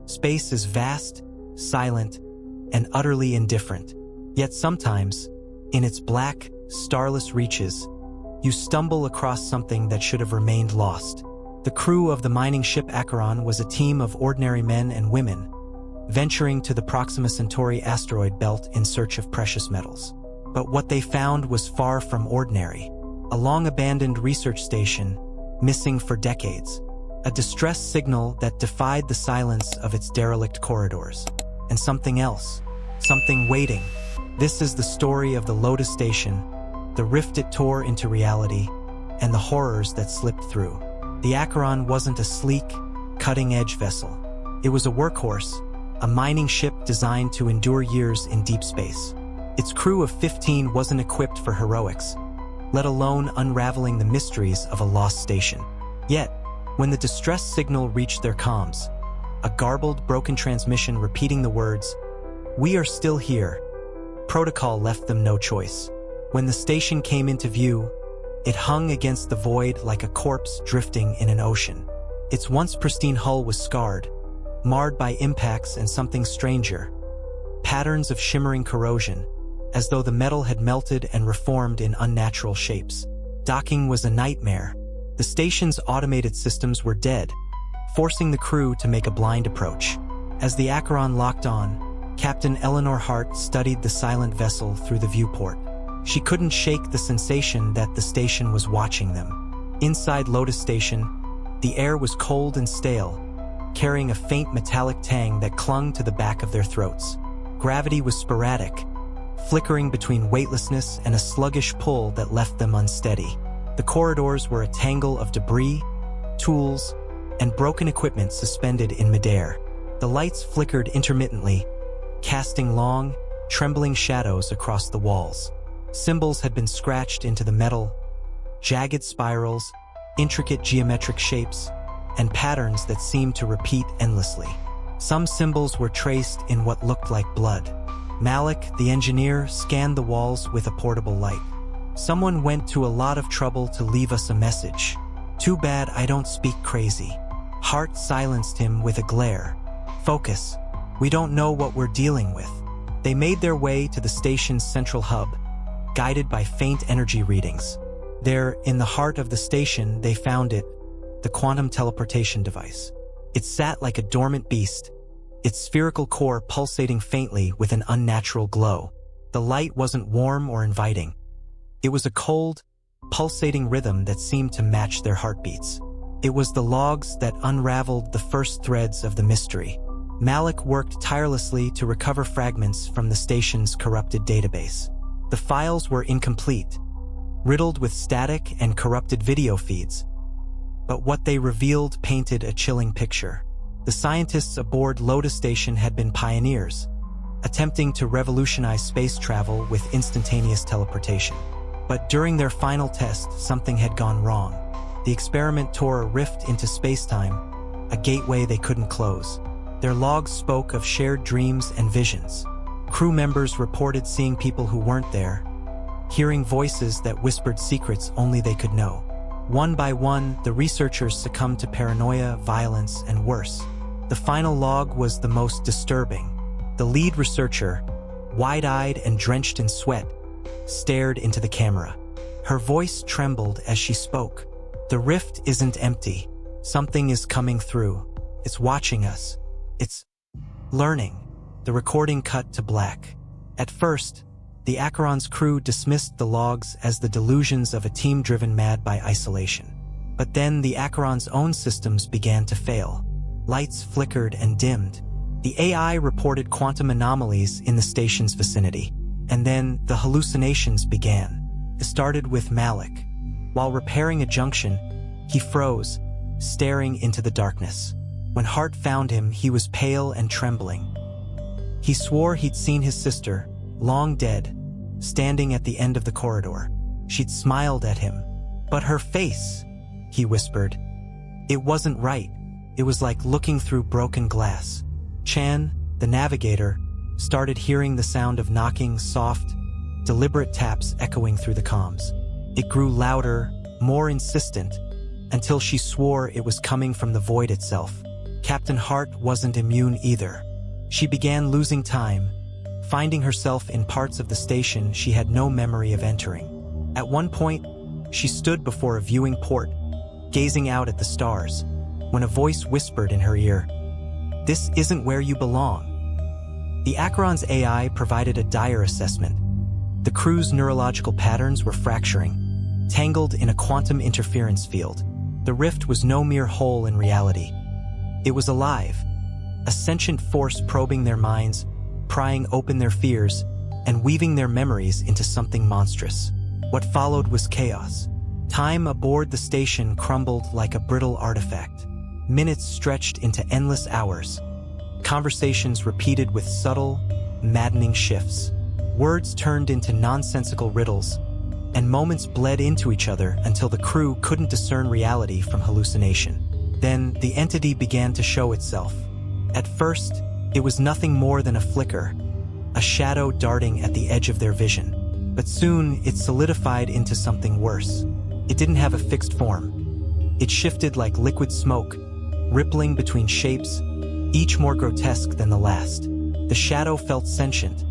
Space is vast, silent, and utterly indifferent. Yet sometimes, in its black, starless reaches, you stumble across something that should have remained lost. The crew of the mining ship Acheron was a team of ordinary men and women, venturing to the Proxima Centauri asteroid belt in search of precious metals. But what they found was far from ordinary. A long-abandoned research station, missing for decades. A distress signal that defied the silence of its derelict corridors. And something else. Something waiting. This is the story of the Lotus Station, the rift it tore into reality, and the horrors that slipped through. The Acheron wasn't a sleek, cutting-edge vessel. It was a workhorse, a mining ship designed to endure years in deep space. Its crew of 15 wasn't equipped for heroics, let alone unraveling the mysteries of a lost station. Yet, when the distress signal reached their comms, a garbled, broken transmission repeating the words, "We are still here," protocol left them no choice. When the station came into view, it hung against the void like a corpse drifting in an ocean. Its once pristine hull was scarred, marred by impacts and something stranger. Patterns of shimmering corrosion, as though the metal had melted and reformed in unnatural shapes. Docking was a nightmare. The station's automated systems were dead, forcing the crew to make a blind approach. As the Acheron locked on, Captain Eleanor Hart studied the silent vessel through the viewport. She couldn't shake the sensation that the station was watching them. Inside Lotus Station, the air was cold and stale, carrying a faint metallic tang that clung to the back of their throats. Gravity was sporadic, flickering between weightlessness and a sluggish pull that left them unsteady. The corridors were a tangle of debris, tools, and broken equipment suspended in midair. The lights flickered intermittently, casting long, trembling shadows across the walls. Symbols had been scratched into the metal, jagged spirals, intricate geometric shapes, and patterns that seemed to repeat endlessly. Some symbols were traced in what looked like blood. Malik, the engineer, scanned the walls with a portable light. "Someone went to a lot of trouble to leave us a message. Too bad I don't speak crazy." Hart silenced him with a glare. "Focus. We don't know what we're dealing with." They made their way to the station's central hub, guided by faint energy readings. There, in the heart of the station, they found it, the quantum teleportation device. It sat like a dormant beast, its spherical core pulsating faintly with an unnatural glow. The light wasn't warm or inviting. It was a cold, pulsating rhythm that seemed to match their heartbeats. It was the logs that unraveled the first threads of the mystery. Malik worked tirelessly to recover fragments from the station's corrupted database. The files were incomplete, riddled with static and corrupted video feeds. But what they revealed painted a chilling picture. The scientists aboard Lotus Station had been pioneers, attempting to revolutionize space travel with instantaneous teleportation. But during their final test, something had gone wrong. The experiment tore a rift into space-time, a gateway they couldn't close. Their logs spoke of shared dreams and visions. Crew members reported seeing people who weren't there, hearing voices that whispered secrets only they could know. One by one, the researchers succumbed to paranoia, violence, and worse. The final log was the most disturbing. The lead researcher, wide-eyed and drenched in sweat, stared into the camera. Her voice trembled as she spoke. "The rift isn't empty. Something is coming through. It's watching us. It's learning." The recording cut to black. At first, the Acheron's crew dismissed the logs as the delusions of a team driven mad by isolation. But then the Acheron's own systems began to fail. Lights flickered and dimmed. The AI reported quantum anomalies in the station's vicinity. And then the hallucinations began. It started with Malik. While repairing a junction, he froze, staring into the darkness. When Hart found him, he was pale and trembling. He swore he'd seen his sister, long dead, standing at the end of the corridor. She'd smiled at him. "But her face," he whispered. "It wasn't right. It was like looking through broken glass." Chan, the navigator, started hearing the sound of knocking, soft, deliberate taps echoing through the comms. It grew louder, more insistent, until she swore it was coming from the void itself. Captain Hart wasn't immune either. She began losing time, finding herself in parts of the station she had no memory of entering. At one point, she stood before a viewing port, gazing out at the stars, when a voice whispered in her ear, "This isn't where you belong." The Acheron's AI provided a dire assessment. The crew's neurological patterns were fracturing, tangled in a quantum interference field. The rift was no mere hole in reality. It was alive, a sentient force probing their minds, prying open their fears, and weaving their memories into something monstrous. What followed was chaos. Time aboard the station crumbled like a brittle artifact. Minutes stretched into endless hours. Conversations repeated with subtle, maddening shifts. Words turned into nonsensical riddles, and moments bled into each other until the crew couldn't discern reality from hallucination. Then, the entity began to show itself. At first, it was nothing more than a flicker, a shadow darting at the edge of their vision. But soon, it solidified into something worse. It didn't have a fixed form. It shifted like liquid smoke, rippling between shapes, each more grotesque than the last. The shadow felt sentient,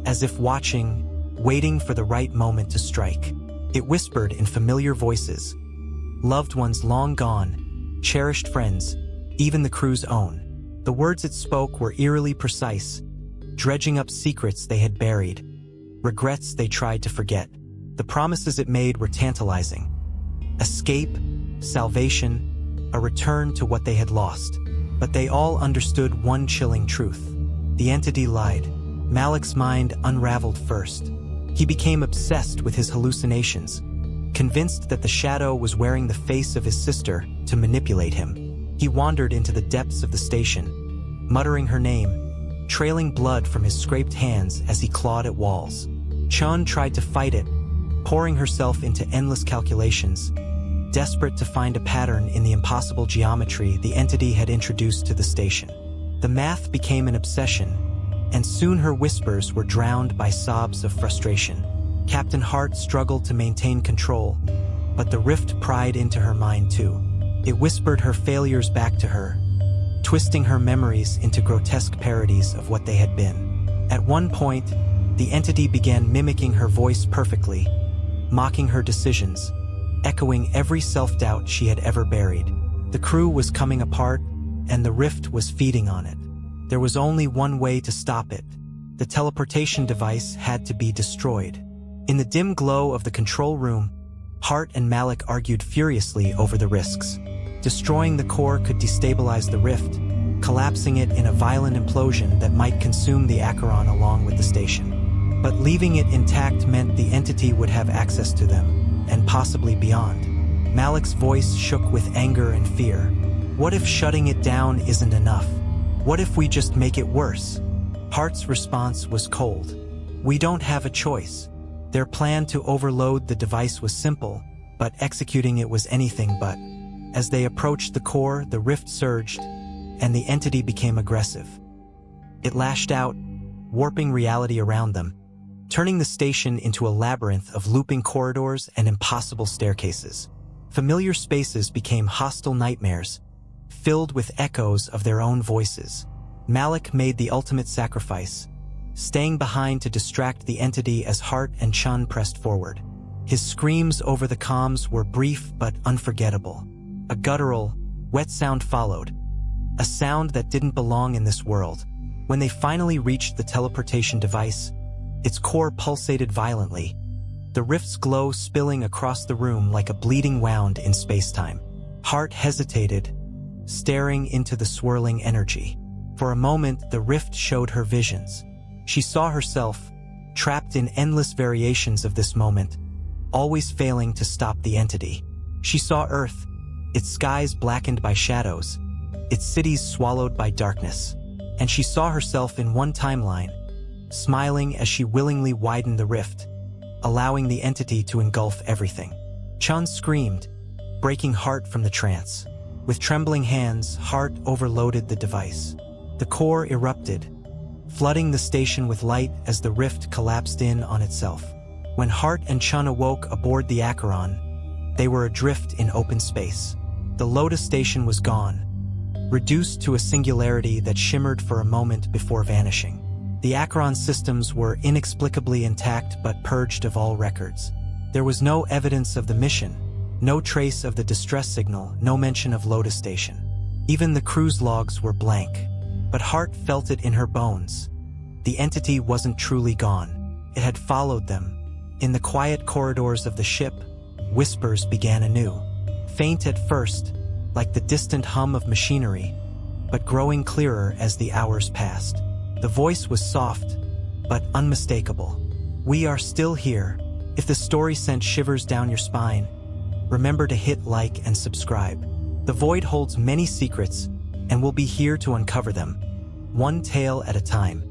as if watching, waiting for the right moment to strike. It whispered in familiar voices, loved ones long gone, cherished friends, even the crew's own. The words it spoke were eerily precise, dredging up secrets they had buried, regrets they tried to forget. The promises it made were tantalizing. Escape, salvation, a return to what they had lost. But they all understood one chilling truth. The entity lied. Malik's mind unraveled first. He became obsessed with his hallucinations, convinced that the shadow was wearing the face of his sister to manipulate him. He wandered into the depths of the station, muttering her name, trailing blood from his scraped hands as he clawed at walls. Chun tried to fight it, pouring herself into endless calculations, desperate to find a pattern in the impossible geometry the entity had introduced to the station. The math became an obsession, and soon her whispers were drowned by sobs of frustration. Captain Hart struggled to maintain control, but the rift pried into her mind too. It whispered her failures back to her, twisting her memories into grotesque parodies of what they had been. At one point, the entity began mimicking her voice perfectly, mocking her decisions, echoing every self-doubt she had ever buried. The crew was coming apart, and the rift was feeding on it. There was only one way to stop it. The teleportation device had to be destroyed. In the dim glow of the control room, Hart and Malik argued furiously over the risks. Destroying the core could destabilize the rift, collapsing it in a violent implosion that might consume the Acheron along with the station. But leaving it intact meant the entity would have access to them, and possibly beyond. Malik's voice shook with anger and fear. What if shutting it down isn't enough? What if we just make it worse? Hart's response was cold. We don't have a choice. Their plan to overload the device was simple, but executing it was anything but. As they approached the core, the rift surged, and the entity became aggressive. It lashed out, warping reality around them, turning the station into a labyrinth of looping corridors and impossible staircases. Familiar spaces became hostile nightmares, filled with echoes of their own voices. Malik made the ultimate sacrifice, staying behind to distract the entity as Hart and Chun pressed forward. His screams over the comms were brief but unforgettable. A guttural, wet sound followed, a sound that didn't belong in this world. When they finally reached the teleportation device, its core pulsated violently, the rift's glow spilling across the room like a bleeding wound in space-time. Hart hesitated, staring into the swirling energy. For a moment, the rift showed her visions. She saw herself, trapped in endless variations of this moment, always failing to stop the entity. She saw Earth, its skies blackened by shadows, its cities swallowed by darkness. And she saw herself in one timeline, smiling as she willingly widened the rift, allowing the entity to engulf everything. Chun screamed, breaking Hart from the trance. With trembling hands, Hart overloaded the device. The core erupted, flooding the station with light as the rift collapsed in on itself. When Hart and Chun awoke aboard the Acheron, they were adrift in open space. The Lotus Station was gone, reduced to a singularity that shimmered for a moment before vanishing. The Acheron systems were inexplicably intact but purged of all records. There was no evidence of the mission, no trace of the distress signal, no mention of Lotus Station. Even the cruise logs were blank, but Hart felt it in her bones. The entity wasn't truly gone. It had followed them. In the quiet corridors of the ship, whispers began anew. Faint at first, like the distant hum of machinery, but growing clearer as the hours passed. The voice was soft, but unmistakable. "We are still here. If the story sent shivers down your spine, remember to hit like and subscribe. The Void holds many secrets, and we'll be here to uncover them, one tale at a time."